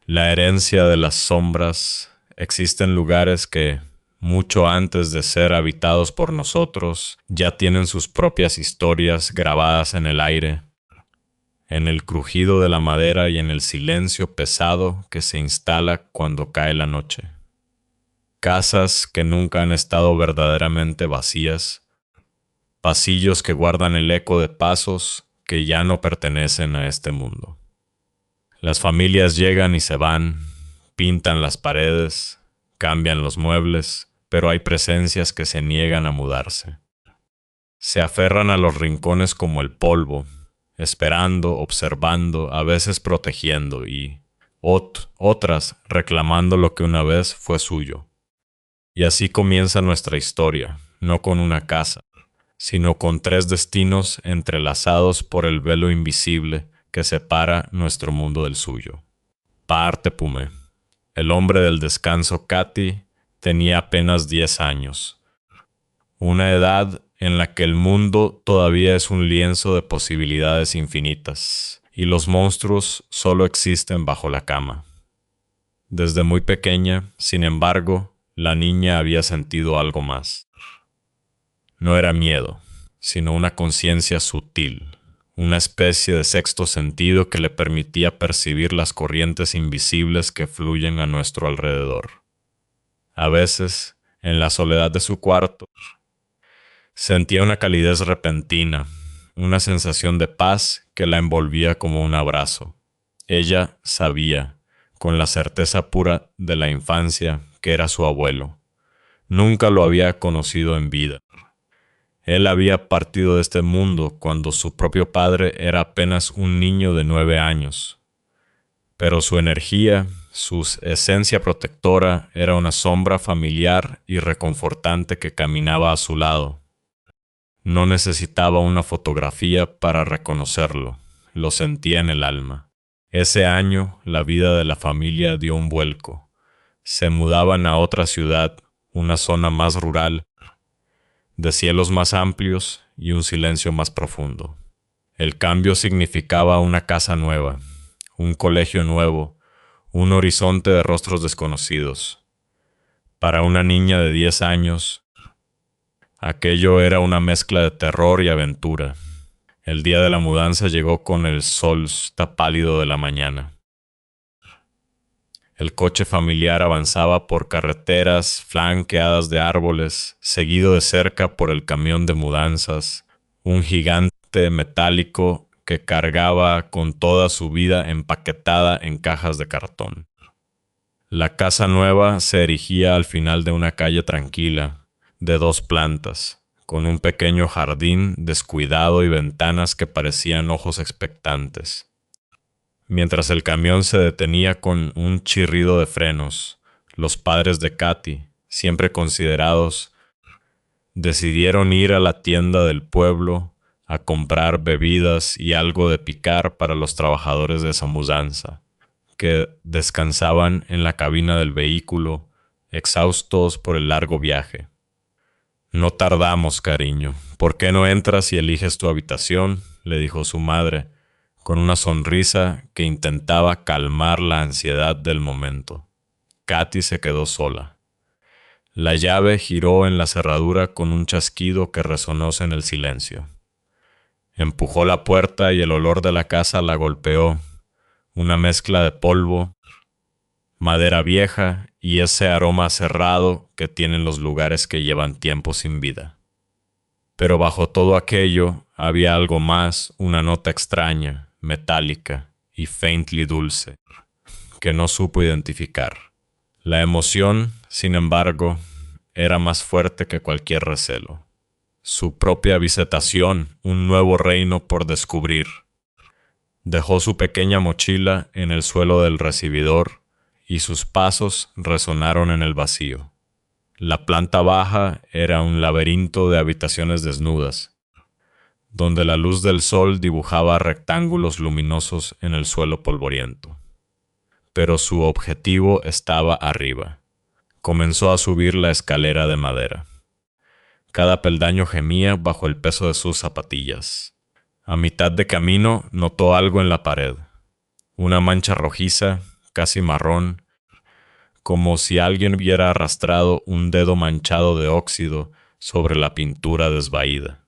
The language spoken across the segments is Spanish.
La herencia de las sombras existe en lugares que, mucho antes de ser habitados por nosotros, ya tienen sus propias historias grabadas en el aire, en el crujido de la madera y en el silencio pesado que se instala cuando cae la noche. Casas que nunca han estado verdaderamente vacías, pasillos que guardan el eco de pasos que ya no pertenecen a este mundo. Las familias llegan y se van, pintan las paredes, cambian los muebles, pero hay presencias que se niegan a mudarse. Se aferran a los rincones como el polvo, esperando, observando, a veces protegiendo y otras reclamando lo que una vez fue suyo. Y así comienza nuestra historia, no con una casa, sino con tres destinos entrelazados por el velo invisible que separa nuestro mundo del suyo. Paartepume, el hombre del descanso Kati, tenía apenas 10 años, una edad en la que el mundo todavía es un lienzo de posibilidades infinitas, y los monstruos solo existen bajo la cama. Desde muy pequeña, sin embargo, la niña había sentido algo más. No era miedo, sino una conciencia sutil, una especie de sexto sentido que le permitía percibir las corrientes invisibles que fluyen a nuestro alrededor. A veces, en la soledad de su cuarto, sentía una calidez repentina, una sensación de paz que la envolvía como un abrazo. Ella sabía, con la certeza pura de la infancia, que era su abuelo. Nunca lo había conocido en vida. Él había partido de este mundo cuando su propio padre era apenas un niño de 9 años. Pero su energía, su esencia protectora, era una sombra familiar y reconfortante que caminaba a su lado. No necesitaba una fotografía para reconocerlo, lo sentía en el alma. Ese año, la vida de la familia dio un vuelco. Se mudaban a otra ciudad, una zona más rural, de cielos más amplios y un silencio más profundo. El cambio significaba una casa nueva, un colegio nuevo, un horizonte de rostros desconocidos. Para una niña de 10 años, aquello era una mezcla de terror y aventura. El día de la mudanza llegó con el sol pálido de la mañana. El coche familiar avanzaba por carreteras flanqueadas de árboles, seguido de cerca por el camión de mudanzas, un gigante metálico que cargaba con toda su vida empaquetada en cajas de cartón. La casa nueva se erigía al final de una calle tranquila, de 2 plantas, con un pequeño jardín descuidado y ventanas que parecían ojos expectantes. Mientras el camión se detenía con un chirrido de frenos, los padres de Kati, siempre considerados, decidieron ir a la tienda del pueblo a comprar bebidas y algo de picar para los trabajadores de esa mudanza, que descansaban en la cabina del vehículo, exhaustos por el largo viaje. «No tardamos, cariño. ¿Por qué no entras y eliges tu habitación?», le dijo su madre, con una sonrisa que intentaba calmar la ansiedad del momento. Kati se quedó sola. La llave giró en la cerradura con un chasquido que resonó en el silencio. Empujó la puerta y el olor de la casa la golpeó, una mezcla de polvo, madera vieja y ese aroma cerrado que tienen los lugares que llevan tiempo sin vida. Pero bajo todo aquello había algo más, una nota extraña, metálica y faintly dulce, que no supo identificar. La emoción, sin embargo, era más fuerte que cualquier recelo. Su propia visitación, un nuevo reino por descubrir. Dejó su pequeña mochila en el suelo del recibidor y sus pasos resonaron en el vacío. La planta baja era un laberinto de habitaciones desnudas, donde la luz del sol dibujaba rectángulos luminosos en el suelo polvoriento. Pero su objetivo estaba arriba. Comenzó a subir la escalera de madera. Cada peldaño gemía bajo el peso de sus zapatillas. A mitad de camino notó algo en la pared. Una mancha rojiza casi marrón, como si alguien hubiera arrastrado un dedo manchado de óxido sobre la pintura desvaída.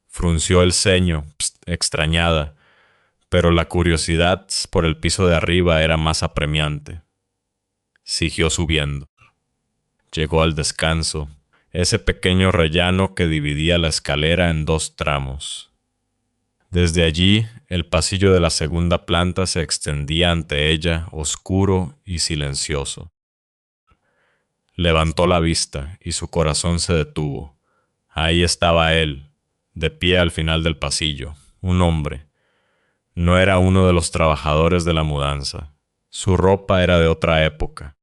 Frunció el ceño, extrañada, pero la curiosidad por el piso de arriba era más apremiante. Siguió subiendo. Llegó al descanso, ese pequeño rellano que dividía la escalera en dos tramos. Desde allí, el pasillo de la segunda planta se extendía ante ella, oscuro y silencioso. Levantó la vista y su corazón se detuvo. Ahí estaba él, de pie al final del pasillo, un hombre. No era uno de los trabajadores de la mudanza. Su ropa era de otra época.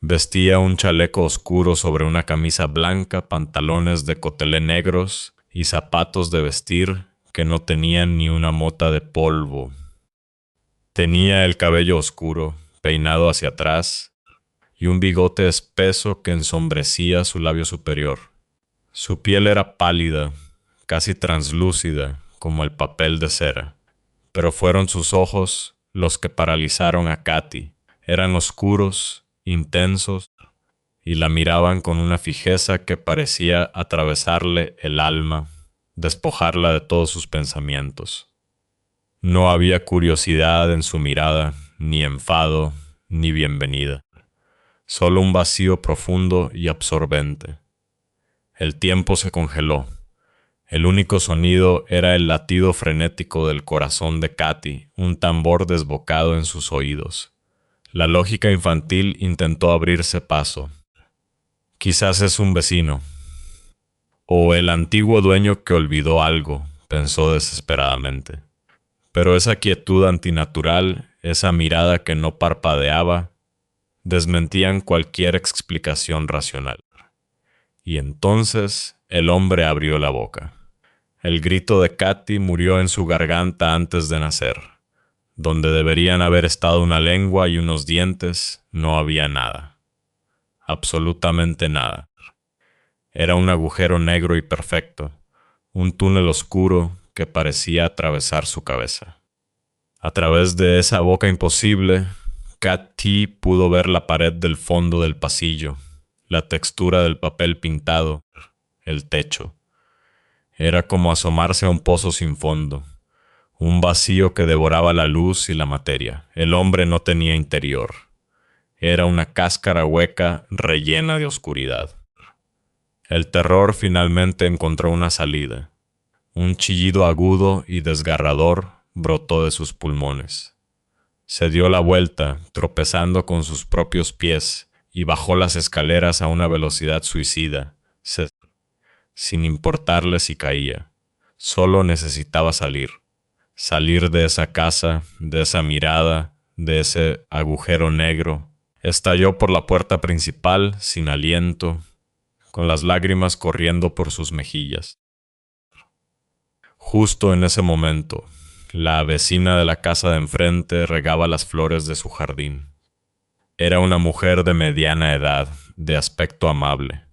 Vestía un chaleco oscuro sobre una camisa blanca, pantalones de cotelé negros y zapatos de vestir que no tenían ni una mota de polvo. Tenía el cabello oscuro, peinado hacia atrás, y un bigote espeso que ensombrecía su labio superior. Su piel era pálida, casi translúcida, como el papel de cera. Pero fueron sus ojos los que paralizaron a Katy. Eran oscuros, intensos, y la miraban con una fijeza que parecía atravesarle el alma, despojarla de todos sus pensamientos. No había curiosidad en su mirada, ni enfado, ni bienvenida. Solo un vacío profundo y absorbente. El tiempo se congeló. El único sonido era el latido frenético del corazón de Katy, un tambor desbocado en sus oídos. La lógica infantil intentó abrirse paso. Quizás es un vecino. O el antiguo dueño que olvidó algo, pensó desesperadamente. Pero esa quietud antinatural, esa mirada que no parpadeaba, desmentían cualquier explicación racional. Y entonces el hombre abrió la boca. El grito de Katy murió en su garganta antes de nacer. Donde deberían haber estado una lengua y unos dientes, no había nada. Absolutamente nada. Era un agujero negro y perfecto, un túnel oscuro que parecía atravesar su cabeza. A través de esa boca imposible, Katy pudo ver la pared del fondo del pasillo, la textura del papel pintado, el techo. Era como asomarse a un pozo sin fondo, un vacío que devoraba la luz y la materia. El hombre no tenía interior. Era una cáscara hueca rellena de oscuridad. El terror finalmente encontró una salida. Un chillido agudo y desgarrador brotó de sus pulmones. Se dio la vuelta, tropezando con sus propios pies, y bajó las escaleras a una velocidad suicida, sin importarle si caía. Solo necesitaba salir. Salir de esa casa, de esa mirada, de ese agujero negro. Estalló por la puerta principal, sin aliento, con las lágrimas corriendo por sus mejillas. Justo en ese momento, la vecina de la casa de enfrente regaba las flores de su jardín. Era una mujer de mediana edad, de aspecto amable.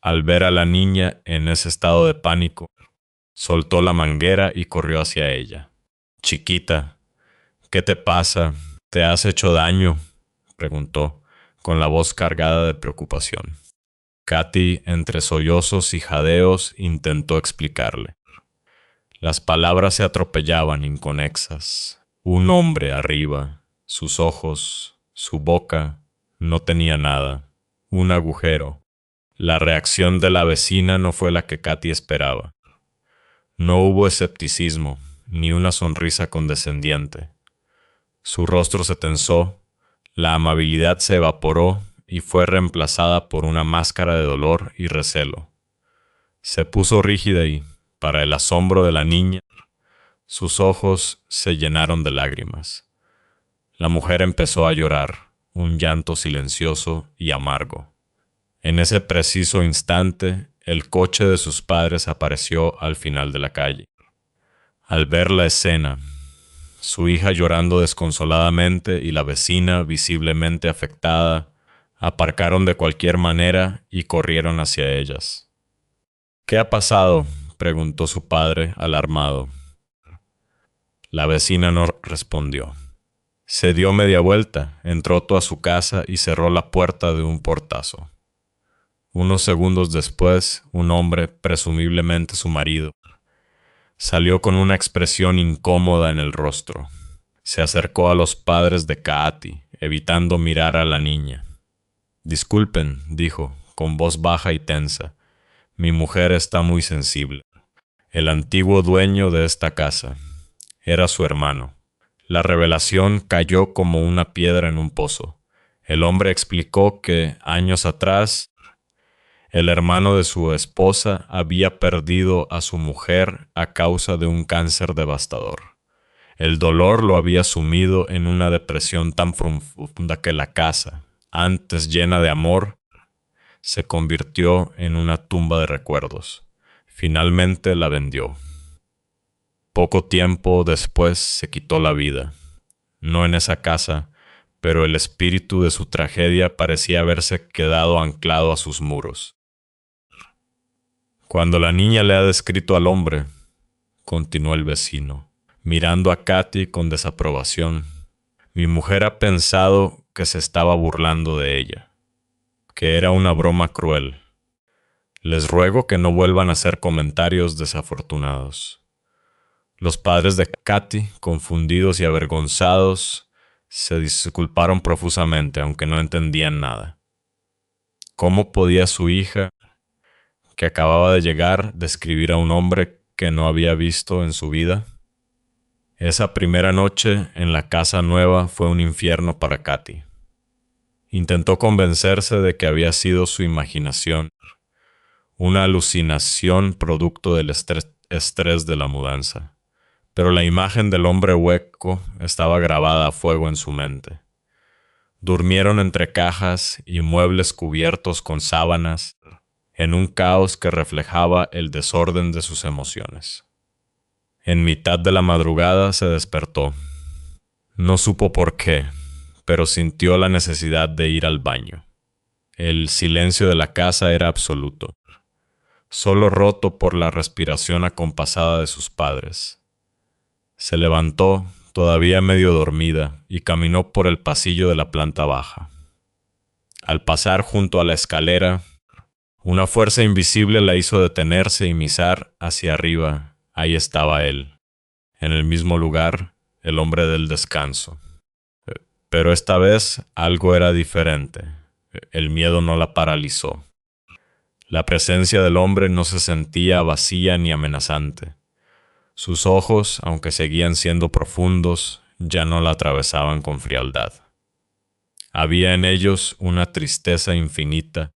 Al ver a la niña en ese estado de pánico, soltó la manguera y corrió hacia ella. «Chiquita, ¿qué te pasa? ¿Te has hecho daño?», preguntó, con la voz cargada de preocupación. Katy, entre sollozos y jadeos, intentó explicarle. Las palabras se atropellaban inconexas. Un hombre arriba, sus ojos, su boca, no tenía nada. Un agujero. La reacción de la vecina no fue la que Katy esperaba. No hubo escepticismo, ni una sonrisa condescendiente. Su rostro se tensó, la amabilidad se evaporó y fue reemplazada por una máscara de dolor y recelo. Se puso rígida y, para el asombro de la niña, sus ojos se llenaron de lágrimas. La mujer empezó a llorar, un llanto silencioso y amargo. En ese preciso instante, el coche de sus padres apareció al final de la calle. Al ver la escena, su hija llorando desconsoladamente y la vecina visiblemente afectada, aparcaron de cualquier manera y corrieron hacia ellas. «¿Qué ha pasado?», preguntó su padre, alarmado. La vecina no respondió. Se dio media vuelta, entró a su casa y cerró la puerta de un portazo. Unos segundos después, un hombre, presumiblemente su marido, salió con una expresión incómoda en el rostro. Se acercó a los padres de Kaati, evitando mirar a la niña. «Disculpen», dijo, con voz baja y tensa. «Mi mujer está muy sensible. El antiguo dueño de esta casa era su hermano». La revelación cayó como una piedra en un pozo. El hombre explicó que, años atrás, el hermano de su esposa había perdido a su mujer a causa de un cáncer devastador. El dolor lo había sumido en una depresión tan profunda que la casa, antes llena de amor, se convirtió en una tumba de recuerdos. Finalmente la vendió. Poco tiempo después se quitó la vida. No en esa casa, pero el espíritu de su tragedia parecía haberse quedado anclado a sus muros. Cuando la niña le ha descrito al hombre, continuó el vecino, mirando a Kaati con desaprobación, mi mujer ha pensado que se estaba burlando de ella, que era una broma cruel. Les ruego que no vuelvan a hacer comentarios desafortunados. Los padres de Kaati, confundidos y avergonzados, se disculparon profusamente, aunque no entendían nada. ¿Cómo podía su hija, que acababa de llegar, describir a un hombre que no había visto en su vida? Esa primera noche en la casa nueva fue un infierno para Kaati. Intentó convencerse de que había sido su imaginación, una alucinación producto del estrés de la mudanza. Pero la imagen del hombre hueco estaba grabada a fuego en su mente. Durmieron entre cajas y muebles cubiertos con sábanas, en un caos que reflejaba el desorden de sus emociones. En mitad de la madrugada se despertó. No supo por qué, pero sintió la necesidad de ir al baño. El silencio de la casa era absoluto, solo roto por la respiración acompasada de sus padres. Se levantó, todavía medio dormida, y caminó por el pasillo de la planta baja. Al pasar junto a la escalera, una fuerza invisible la hizo detenerse y mirar hacia arriba. Ahí estaba él, en el mismo lugar, el hombre del descanso. Pero esta vez algo era diferente. El miedo no la paralizó. La presencia del hombre no se sentía vacía ni amenazante. Sus ojos, aunque seguían siendo profundos, ya no la atravesaban con frialdad. Había en ellos una tristeza infinita,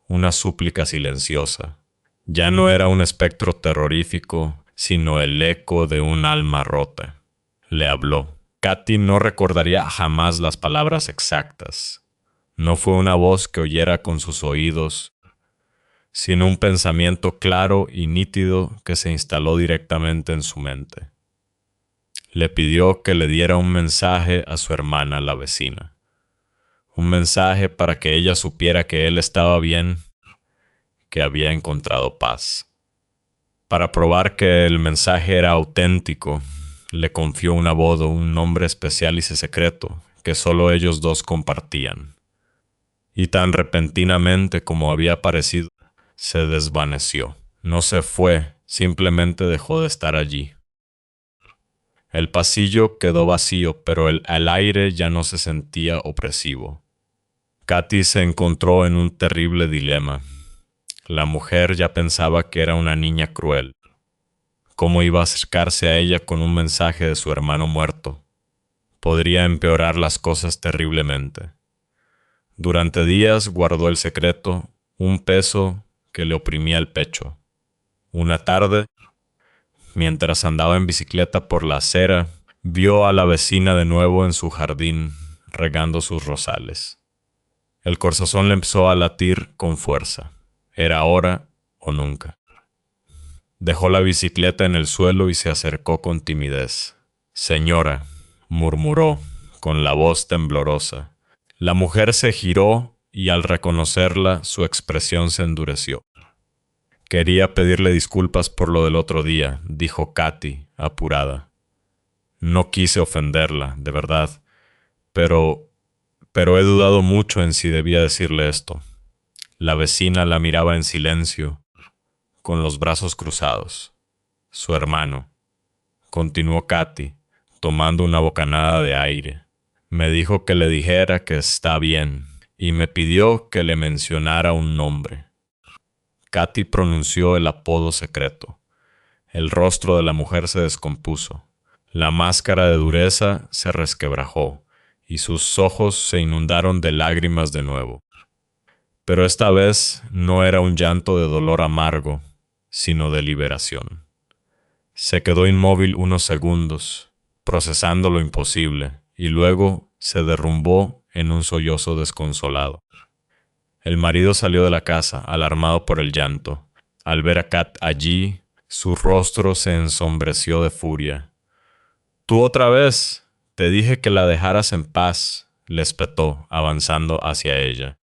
una súplica silenciosa. Ya no era un espectro terrorífico, sino el eco de un alma rota. Le habló. Kaati no recordaría jamás las palabras exactas. No fue una voz que oyera con sus oídos, sino un pensamiento claro y nítido que se instaló directamente en su mente. Le pidió que le diera un mensaje a su hermana, la vecina. Un mensaje para que ella supiera que él estaba bien, que había encontrado paz. Para probar que el mensaje era auténtico, le confió una voz, un nombre especial y secreto que solo ellos dos compartían. Y tan repentinamente como había aparecido, se desvaneció. No se fue, simplemente dejó de estar allí. El pasillo quedó vacío, pero el aire ya no se sentía opresivo. Kaati se encontró en un terrible dilema. La mujer ya pensaba que era una niña cruel. ¿Cómo iba a acercarse a ella con un mensaje de su hermano muerto? Podría empeorar las cosas terriblemente. Durante días guardó el secreto, un peso que le oprimía el pecho. Una tarde, mientras andaba en bicicleta por la acera, vio a la vecina de nuevo en su jardín, regando sus rosales. El corazón le empezó a latir con fuerza. Era ahora o nunca. Dejó la bicicleta en el suelo y se acercó con timidez. «Señora», murmuró, con la voz temblorosa. La mujer se giró y al reconocerla su expresión se endureció. «Quería pedirle disculpas por lo del otro día», dijo Kaati, apurada. «No quise ofenderla, de verdad. pero, pero he dudado mucho en si debía decirle esto. La vecina la miraba en silencio, con los brazos cruzados. Su hermano, continuó Katy, tomando una bocanada de aire. Me dijo que le dijera que está bien y me pidió que le mencionara un nombre. Katy pronunció el apodo secreto. El rostro de la mujer se descompuso. La máscara de dureza se resquebrajó y sus ojos se inundaron de lágrimas de nuevo. Pero esta vez no era un llanto de dolor amargo, sino de liberación. Se quedó inmóvil unos segundos, procesando lo imposible, y luego se derrumbó en un sollozo desconsolado. El marido salió de la casa, alarmado por el llanto. Al ver a Kat allí, su rostro se ensombreció de furia. «Tú otra vez. Te dije que la dejaras en paz», le espetó, avanzando hacia ella.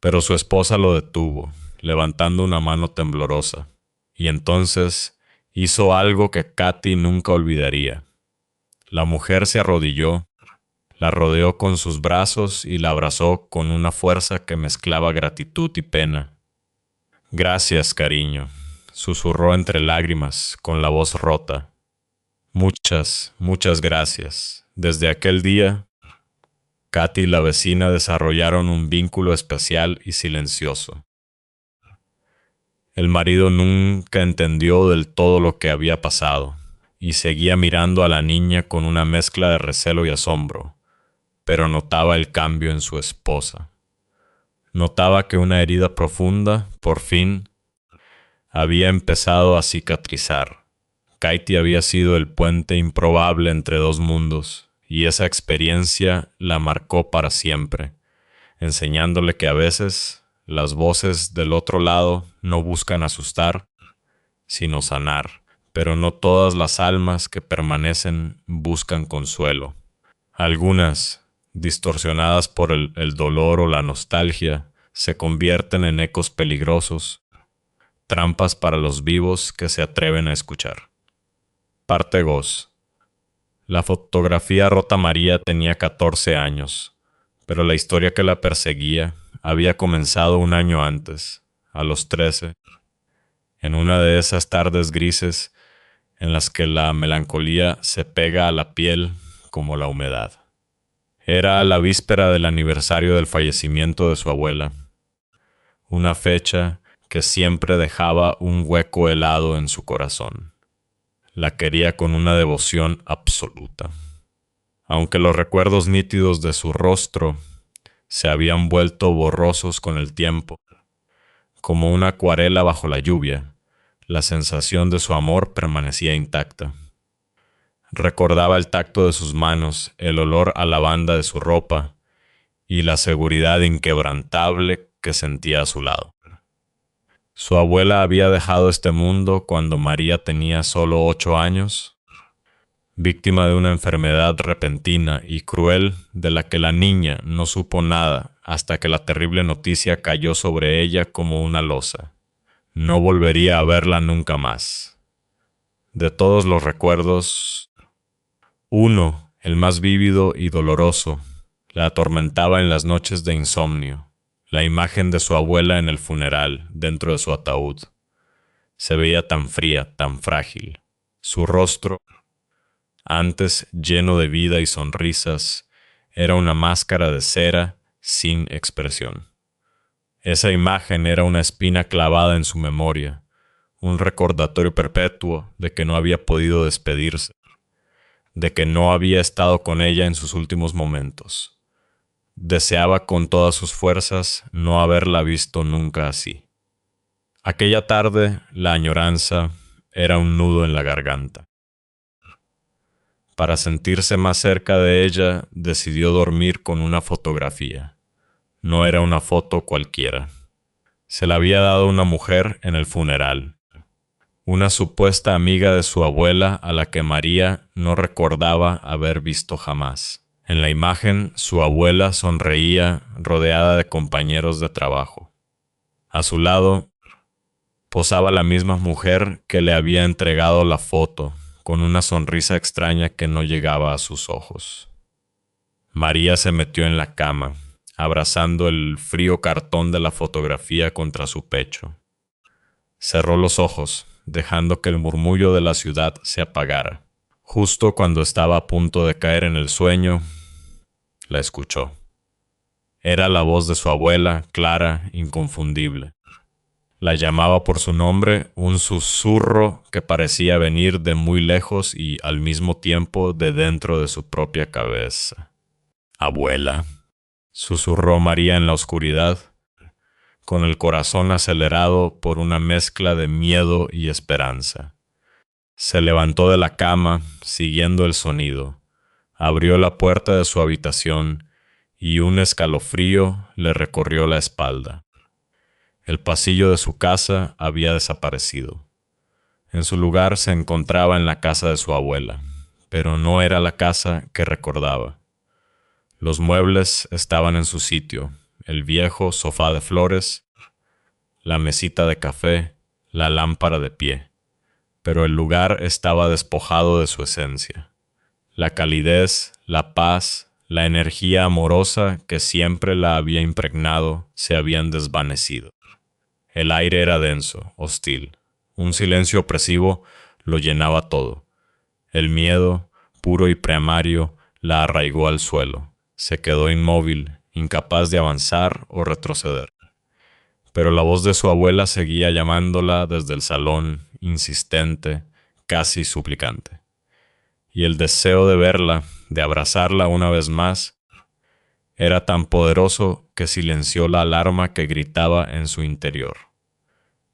Pero su esposa lo detuvo, levantando una mano temblorosa. Y entonces hizo algo que Katy nunca olvidaría. La mujer se arrodilló, la rodeó con sus brazos y la abrazó con una fuerza que mezclaba gratitud y pena. «Gracias, cariño», susurró entre lágrimas, con la voz rota. «Muchas, muchas gracias. Desde aquel día, Katy y la vecina desarrollaron un vínculo especial y silencioso. El marido nunca entendió del todo lo que había pasado y seguía mirando a la niña con una mezcla de recelo y asombro, pero notaba el cambio en su esposa. Notaba que una herida profunda, por fin, había empezado a cicatrizar. Katy había sido el puente improbable entre dos mundos, y esa experiencia la marcó para siempre, enseñándole que a veces las voces del otro lado no buscan asustar, sino sanar, pero no todas las almas que permanecen buscan consuelo. Algunas, distorsionadas por el dolor o la nostalgia, se convierten en ecos peligrosos, trampas para los vivos que se atreven a escuchar. Parte 2. La fotografía Rota María tenía 14 años, pero la historia que la perseguía había comenzado un año antes, a los 13, en una de esas tardes grises en las que la melancolía se pega a la piel como la humedad. Era la víspera del aniversario del fallecimiento de su abuela, una fecha que siempre dejaba un hueco helado en su corazón. La quería con una devoción absoluta. Aunque los recuerdos nítidos de su rostro se habían vuelto borrosos con el tiempo, como una acuarela bajo la lluvia, la sensación de su amor permanecía intacta. Recordaba el tacto de sus manos, el olor a lavanda de su ropa y la seguridad inquebrantable que sentía a su lado. Su abuela había dejado este mundo cuando María tenía solo 8 años, víctima de una enfermedad repentina y cruel de la que la niña no supo nada hasta que la terrible noticia cayó sobre ella como una losa. No volvería a verla nunca más. De todos los recuerdos, uno, el más vívido y doloroso, la atormentaba en las noches de insomnio. La imagen de su abuela en el funeral, dentro de su ataúd. Se veía tan fría, tan frágil. Su rostro, antes lleno de vida y sonrisas, era una máscara de cera sin expresión. Esa imagen era una espina clavada en su memoria, un recordatorio perpetuo de que no había podido despedirse, de que no había estado con ella en sus últimos momentos. Deseaba con todas sus fuerzas no haberla visto nunca así. Aquella tarde, la añoranza era un nudo en la garganta. Para sentirse más cerca de ella, decidió dormir con una fotografía. No era una foto cualquiera. Se la había dado una mujer en el funeral. Una supuesta amiga de su abuela a la que María no recordaba haber visto jamás. En la imagen, su abuela sonreía rodeada de compañeros de trabajo. A su lado, posaba la misma mujer que le había entregado la foto, con una sonrisa extraña que no llegaba a sus ojos. María se metió en la cama, abrazando el frío cartón de la fotografía contra su pecho. Cerró los ojos, dejando que el murmullo de la ciudad se apagara. Justo cuando estaba a punto de caer en el sueño, la escuchó. Era la voz de su abuela, clara, inconfundible. La llamaba por su nombre, un susurro que parecía venir de muy lejos y al mismo tiempo de dentro de su propia cabeza. «Abuela», susurró María en la oscuridad, con el corazón acelerado por una mezcla de miedo y esperanza. Se levantó de la cama, siguiendo el sonido, abrió la puerta de su habitación y un escalofrío le recorrió la espalda. El pasillo de su casa había desaparecido. En su lugar se encontraba en la casa de su abuela, pero no era la casa que recordaba. Los muebles estaban en su sitio, el viejo sofá de flores, la mesita de café, la lámpara de pie, pero el lugar estaba despojado de su esencia. La calidez, la paz, la energía amorosa que siempre la había impregnado se habían desvanecido. El aire era denso, hostil. Un silencio opresivo lo llenaba todo. El miedo, puro y primario, la arraigó al suelo. Se quedó inmóvil, incapaz de avanzar o retroceder. Pero la voz de su abuela seguía llamándola desde el salón, insistente, casi suplicante. Y el deseo de verla, de abrazarla una vez más, era tan poderoso que silenció la alarma que gritaba en su interior.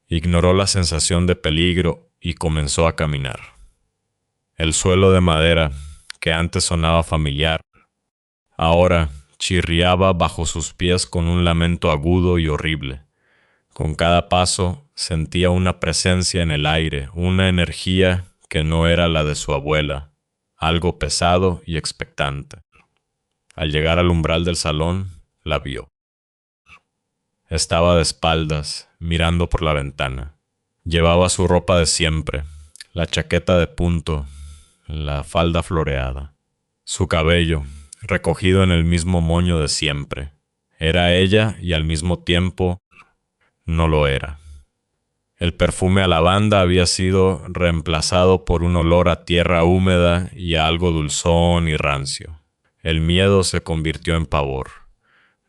Ignoró la sensación de peligro y comenzó a caminar. El suelo de madera, que antes sonaba familiar, ahora chirriaba bajo sus pies con un lamento agudo y horrible. Con cada paso sentía una presencia en el aire, una energía que no era la de su abuela, algo pesado y expectante. Al llegar al umbral del salón, la vio. Estaba de espaldas, mirando por la ventana. Llevaba su ropa de siempre, la chaqueta de punto, la falda floreada. Su cabello, recogido en el mismo moño de siempre. Era ella y al mismo tiempo no lo era. El perfume a lavanda había sido reemplazado por un olor a tierra húmeda y a algo dulzón y rancio. El miedo se convirtió en pavor.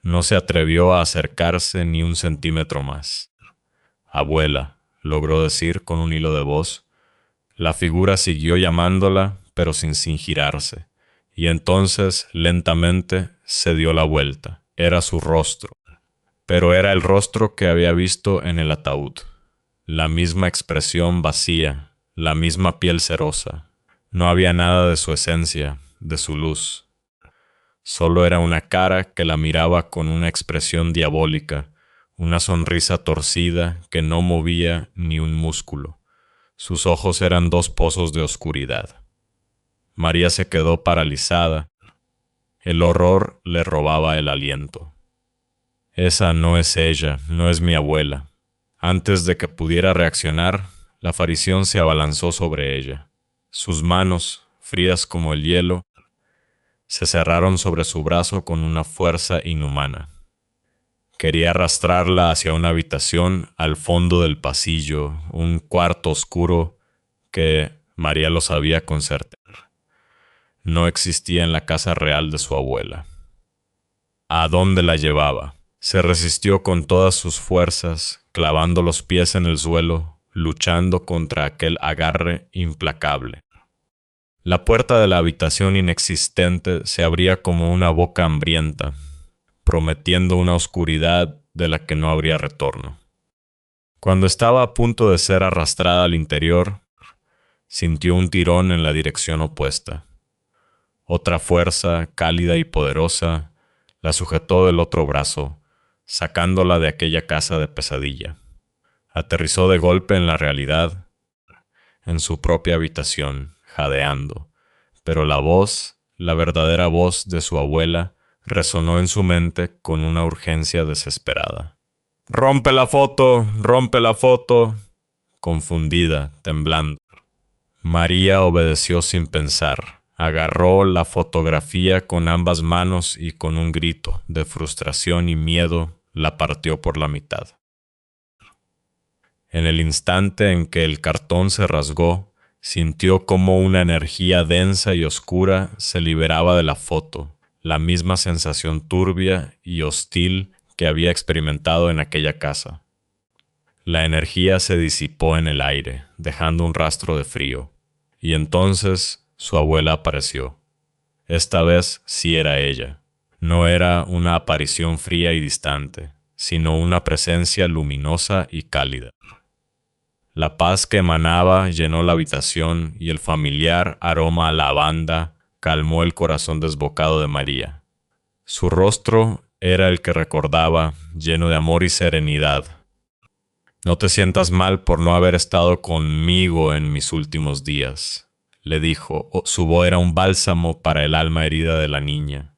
No se atrevió a acercarse ni un centímetro más. «Abuela», logró decir con un hilo de voz. La figura siguió llamándola, pero sin girarse. Y entonces, lentamente, se dio la vuelta. Era su rostro. Pero era el rostro que había visto en el ataúd. La misma expresión vacía, la misma piel cerosa. No había nada de su esencia, de su luz. Solo era una cara que la miraba con una expresión diabólica, una sonrisa torcida que no movía ni un músculo. Sus ojos eran dos pozos de oscuridad. María se quedó paralizada. El horror le robaba el aliento. Esa no es ella, no es mi abuela. Antes de que pudiera reaccionar, la farición se abalanzó sobre ella. Sus manos, frías como el hielo, se cerraron sobre su brazo con una fuerza inhumana. Quería arrastrarla hacia una habitación al fondo del pasillo, un cuarto oscuro que María lo sabía con certeza. No existía en la casa real de su abuela. ¿A dónde la llevaba? Se resistió con todas sus fuerzas, clavando los pies en el suelo, luchando contra aquel agarre implacable. La puerta de la habitación inexistente se abría como una boca hambrienta, prometiendo una oscuridad de la que no habría retorno. Cuando estaba a punto de ser arrastrada al interior, sintió un tirón en la dirección opuesta. Otra fuerza, cálida y poderosa, la sujetó del otro brazo, sacándola de aquella casa de pesadilla. Aterrizó de golpe en la realidad, en su propia habitación, jadeando, pero la voz, la verdadera voz de su abuela, resonó en su mente con una urgencia desesperada. «¡Rompe la foto! ¡Rompe la foto!», confundida, temblando. María obedeció sin pensar. Agarró la fotografía con ambas manos y con un grito de frustración y miedo la partió por la mitad. En el instante en que el cartón se rasgó, sintió como una energía densa y oscura se liberaba de la foto, la misma sensación turbia y hostil que había experimentado en aquella casa. La energía se disipó en el aire, dejando un rastro de frío, y entonces su abuela apareció. Esta vez sí era ella. No era una aparición fría y distante, sino una presencia luminosa y cálida. La paz que emanaba llenó la habitación y el familiar aroma a lavanda calmó el corazón desbocado de María. Su rostro era el que recordaba, lleno de amor y serenidad. «No te sientas mal por no haber estado conmigo en mis últimos días», le dijo. Su voz era un bálsamo para el alma herida de la niña.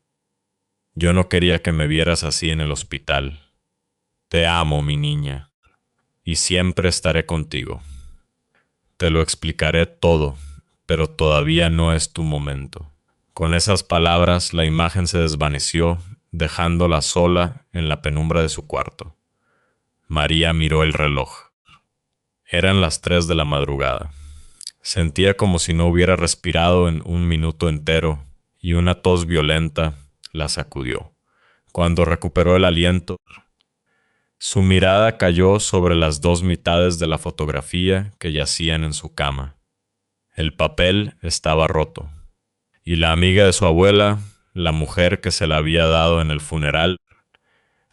«Yo no quería que me vieras así en el hospital. Te amo, mi niña, y siempre estaré contigo. Te lo explicaré todo, pero todavía no es tu momento». Con esas palabras la imagen se desvaneció, dejándola sola en la penumbra de su cuarto. María miró el reloj. Eran las 3 de la madrugada. Sentía como si no hubiera respirado en un minuto entero, y una tos violenta la sacudió. Cuando recuperó el aliento, su mirada cayó sobre las 2 mitades de la fotografía que yacían en su cama. El papel estaba roto, y la amiga de su abuela, la mujer que se la había dado en el funeral,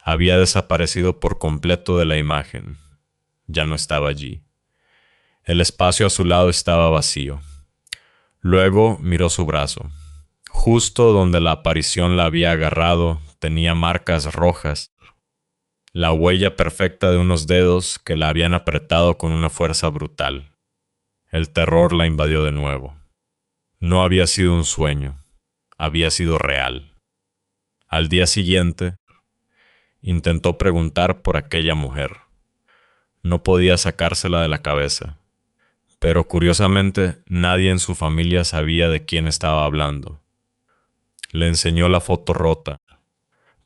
había desaparecido por completo de la imagen. Ya no estaba allí. El espacio a su lado estaba vacío. Luego miró su brazo. Justo donde la aparición la había agarrado, tenía marcas rojas, la huella perfecta de unos dedos que la habían apretado con una fuerza brutal. El terror la invadió de nuevo. No había sido un sueño, había sido real. Al día siguiente, intentó preguntar por aquella mujer. No podía sacársela de la cabeza, pero curiosamente nadie en su familia sabía de quién estaba hablando. Le enseñó la foto rota,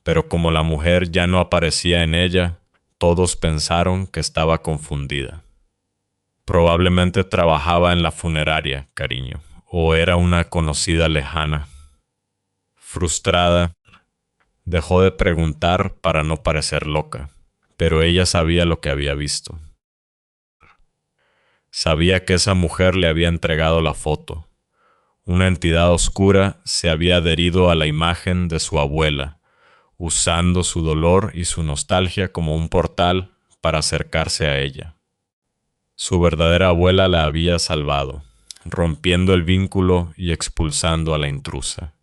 pero como la mujer ya no aparecía en ella, todos pensaron que estaba confundida. Probablemente trabajaba en la funeraria, cariño, o era una conocida lejana. Frustrada, dejó de preguntar para no parecer loca, pero ella sabía lo que había visto. Sabía que esa mujer le había entregado la foto. Una entidad oscura se había adherido a la imagen de su abuela, usando su dolor y su nostalgia como un portal para acercarse a ella. Su verdadera abuela la había salvado, rompiendo el vínculo y expulsando a la intrusa.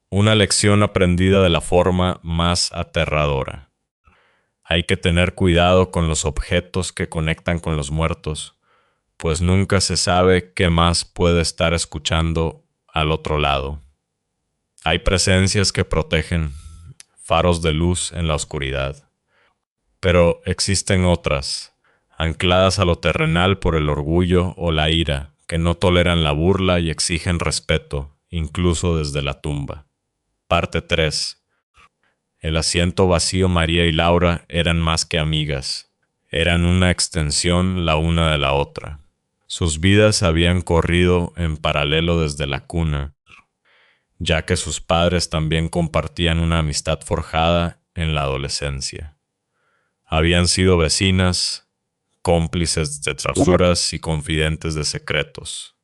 Una lección aprendida de la forma más aterradora. Hay que tener cuidado con los objetos que conectan con los muertos, pues nunca se sabe qué más puede estar escuchando al otro lado. Hay presencias que protegen, faros de luz en la oscuridad, pero existen otras, ancladas a lo terrenal por el orgullo o la ira, que no toleran la burla y exigen respeto, incluso desde la tumba. Parte 3. El asiento vacío. María y Laura eran más que amigas. Eran una extensión la una de la otra. Sus vidas habían corrido en paralelo desde la cuna, ya que sus padres también compartían una amistad forjada en la adolescencia. Habían sido vecinas, cómplices de travesuras y confidentes de secretos.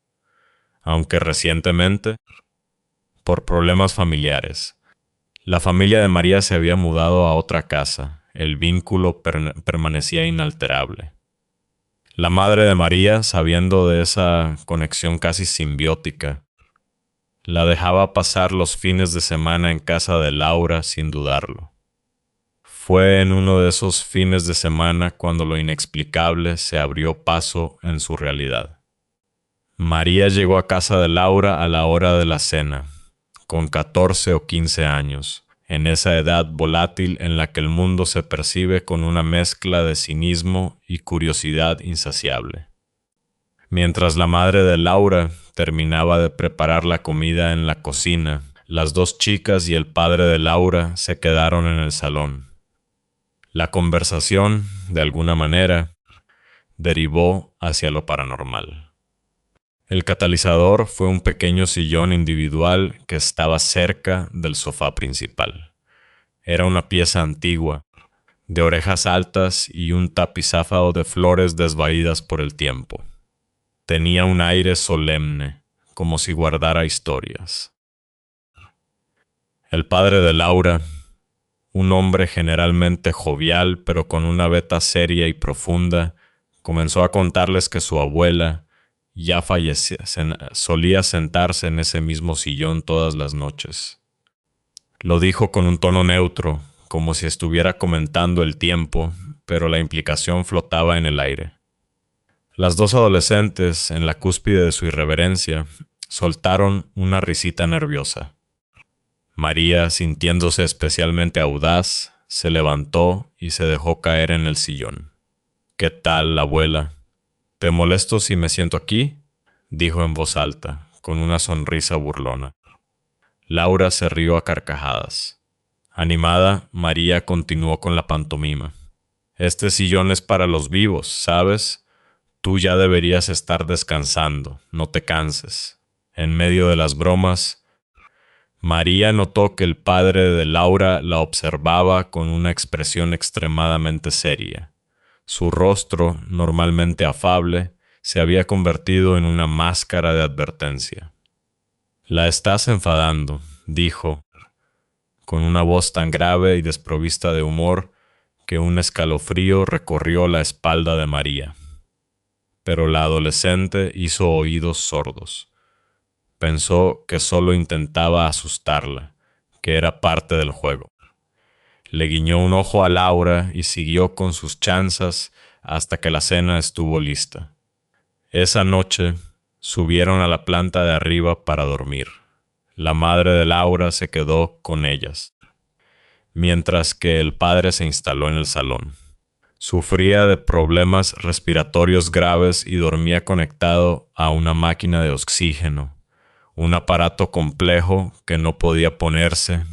Aunque recientemente, por problemas familiares, la familia de María se había mudado a otra casa, el vínculo permanecía inalterable. La madre de María, sabiendo de esa conexión casi simbiótica, la dejaba pasar los fines de semana en casa de Laura sin dudarlo. Fue en uno de esos fines de semana cuando lo inexplicable se abrió paso en su realidad. María llegó a casa de Laura a la hora de la cena, con 14 o 15 años, en esa edad volátil en la que el mundo se percibe con una mezcla de cinismo y curiosidad insaciable. Mientras la madre de Laura terminaba de preparar la comida en la cocina, las dos chicas y el padre de Laura se quedaron en el salón. La conversación, de alguna manera, derivó hacia lo paranormal. El catalizador fue un pequeño sillón individual que estaba cerca del sofá principal. Era una pieza antigua, de orejas altas y un tapizáfado de flores desvaídas por el tiempo. Tenía un aire solemne, como si guardara historias. El padre de Laura, un hombre generalmente jovial pero con una veta seria y profunda, comenzó a contarles que su abuela, ya fallecida, solía sentarse en ese mismo sillón todas las noches. Lo dijo con un tono neutro, como si estuviera comentando el tiempo, pero la implicación flotaba en el aire. Las dos adolescentes, en la cúspide de su irreverencia, soltaron una risita nerviosa. María, sintiéndose especialmente audaz, se levantó y se dejó caer en el sillón. «¿Qué tal, abuela? ¿Te molesto si me siento aquí?», dijo en voz alta, con una sonrisa burlona. Laura se rió a carcajadas. Animada, María continuó con la pantomima. «Este sillón es para los vivos, ¿sabes? Tú ya deberías estar descansando, no te canses». En medio de las bromas, María notó que el padre de Laura la observaba con una expresión extremadamente seria. Su rostro, normalmente afable, se había convertido en una máscara de advertencia. «La estás enfadando», dijo, con una voz tan grave y desprovista de humor que un escalofrío recorrió la espalda de María. Pero la adolescente hizo oídos sordos. Pensó que solo intentaba asustarla, que era parte del juego. Le guiñó un ojo a Laura y siguió con sus chanzas hasta que la cena estuvo lista. Esa noche subieron a la planta de arriba para dormir. La madre de Laura se quedó con ellas, mientras que el padre se instaló en el salón. Sufría de problemas respiratorios graves y dormía conectado a una máquina de oxígeno, un aparato complejo que no podía ponerse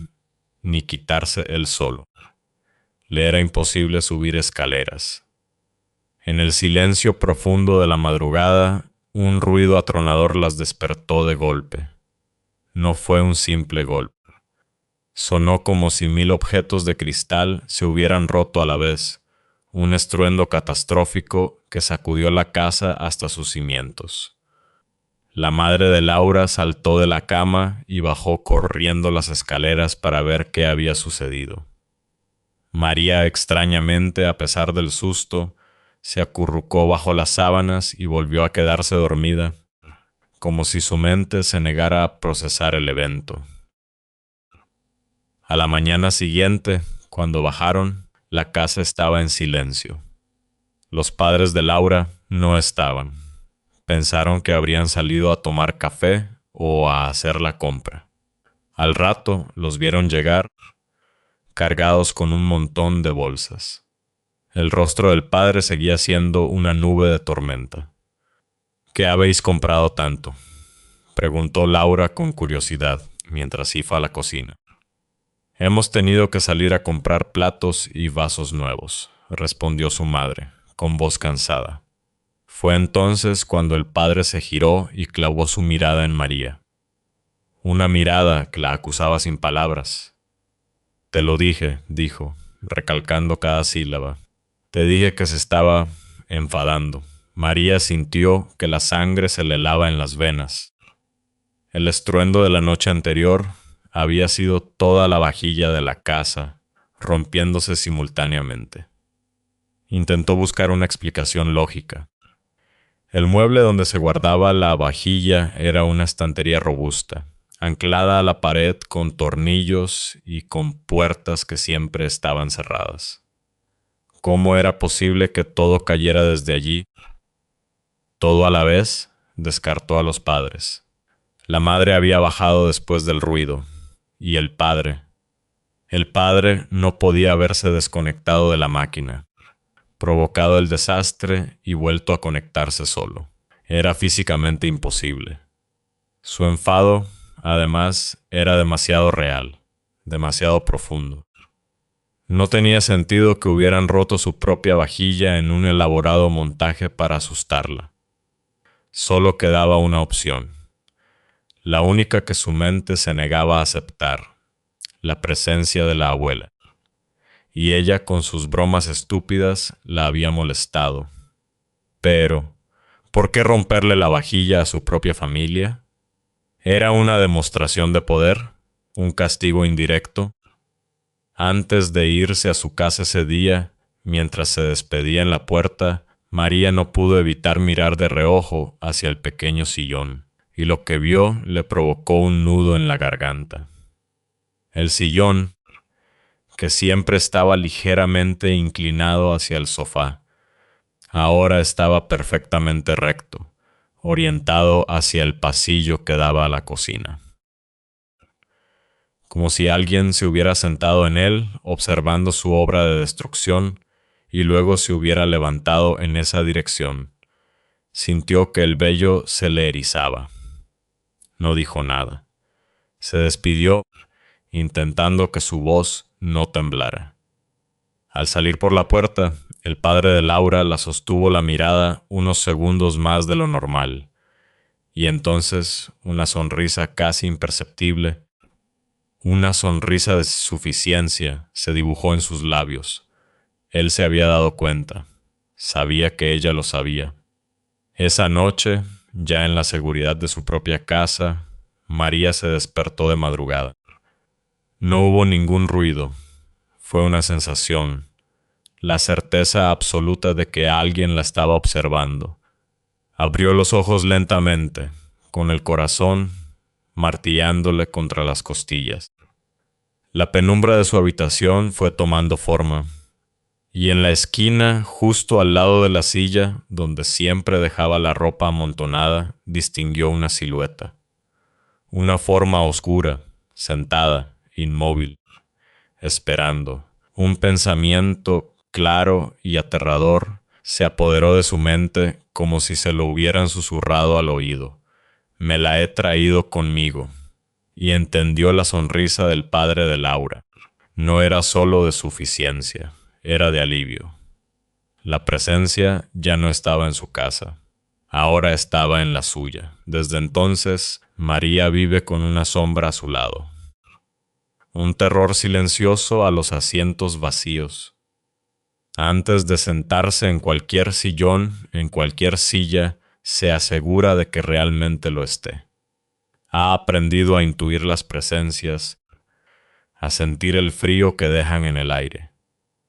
ni quitarse él solo. Le era imposible subir escaleras. En el silencio profundo de la madrugada, un ruido atronador las despertó de golpe. No fue un simple golpe. Sonó como si 1000 objetos de cristal se hubieran roto a la vez, un estruendo catastrófico que sacudió la casa hasta sus cimientos. La madre de Laura saltó de la cama y bajó corriendo las escaleras para ver qué había sucedido. María, extrañamente, a pesar del susto, se acurrucó bajo las sábanas y volvió a quedarse dormida, como si su mente se negara a procesar el evento. A la mañana siguiente, cuando bajaron, la casa estaba en silencio. Los padres de Laura no estaban. Pensaron que habrían salido a tomar café o a hacer la compra. Al rato los vieron llegar, cargados con un montón de bolsas. El rostro del padre seguía siendo una nube de tormenta. «¿Qué habéis comprado tanto?», preguntó Laura con curiosidad, mientras iba a la cocina. «Hemos tenido que salir a comprar platos y vasos nuevos», respondió su madre, con voz cansada. Fue entonces cuando el padre se giró y clavó su mirada en María. Una mirada que la acusaba sin palabras. «Te lo dije», dijo, recalcando cada sílaba. «Te dije que se estaba enfadando». María sintió que la sangre se le helaba en las venas. El estruendo de la noche anterior había sido toda la vajilla de la casa, rompiéndose simultáneamente. Intentó buscar una explicación lógica. El mueble donde se guardaba la vajilla era una estantería robusta, anclada a la pared con tornillos y con puertas que siempre estaban cerradas. ¿Cómo era posible que todo cayera desde allí? Todo a la vez, descartó a los padres. La madre había bajado después del ruido, y el padre no podía haberse desconectado de la máquina, provocado el desastre y vuelto a conectarse solo. Era físicamente imposible. Su enfado, además, era demasiado real, demasiado profundo. No tenía sentido que hubieran roto su propia vajilla en un elaborado montaje para asustarla. Solo quedaba una opción, la única que su mente se negaba a aceptar, la presencia de la abuela. Y ella, con sus bromas estúpidas, la había molestado. Pero, ¿por qué romperle la vajilla a su propia familia? ¿Era una demostración de poder? ¿Un castigo indirecto? Antes de irse a su casa ese día, mientras se despedía en la puerta, María no pudo evitar mirar de reojo hacia el pequeño sillón, y lo que vio le provocó un nudo en la garganta. El sillón, que siempre estaba ligeramente inclinado hacia el sofá, ahora estaba perfectamente recto, orientado hacia el pasillo que daba a la cocina. Como si alguien se hubiera sentado en él, observando su obra de destrucción, y luego se hubiera levantado en esa dirección. Sintió que el vello se le erizaba. No dijo nada. Se despidió, intentando que su voz no temblara. Al salir por la puerta, el padre de Laura la sostuvo la mirada unos segundos más de lo normal, y entonces una sonrisa casi imperceptible, una sonrisa de suficiencia, se dibujó en sus labios. Él se había dado cuenta. Sabía que ella lo sabía. Esa noche, ya en la seguridad de su propia casa, María se despertó de madrugada. No hubo ningún ruido. Fue una sensación, la certeza absoluta de que alguien la estaba observando. Abrió los ojos lentamente, con el corazón martillándole contra las costillas. La penumbra de su habitación fue tomando forma, y en la esquina, justo al lado de la silla, donde siempre dejaba la ropa amontonada, distinguió una silueta. Una forma oscura, sentada, inmóvil, esperando. Un pensamiento claro y aterrador se apoderó de su mente como si se lo hubieran susurrado al oído. Me la he traído conmigo. Y entendió la sonrisa del padre de Laura. No era solo de suficiencia, era de alivio. La presencia ya no estaba en su casa. Ahora estaba en la suya. Desde entonces, María vive con una sombra a su lado. Un terror silencioso a los asientos vacíos. Antes de sentarse en cualquier sillón, en cualquier silla, se asegura de que realmente lo esté. Ha aprendido a intuir las presencias, a sentir el frío que dejan en el aire.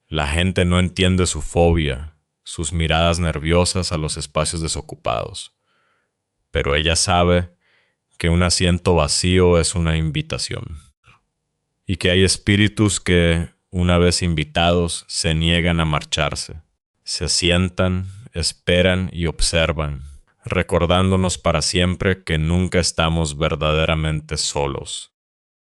La gente no entiende su fobia, sus miradas nerviosas a los espacios desocupados. Pero ella sabe que un asiento vacío es una invitación. Y que hay espíritus que, una vez invitados, se niegan a marcharse. Se sientan, esperan y observan, recordándonos para siempre que nunca estamos verdaderamente solos.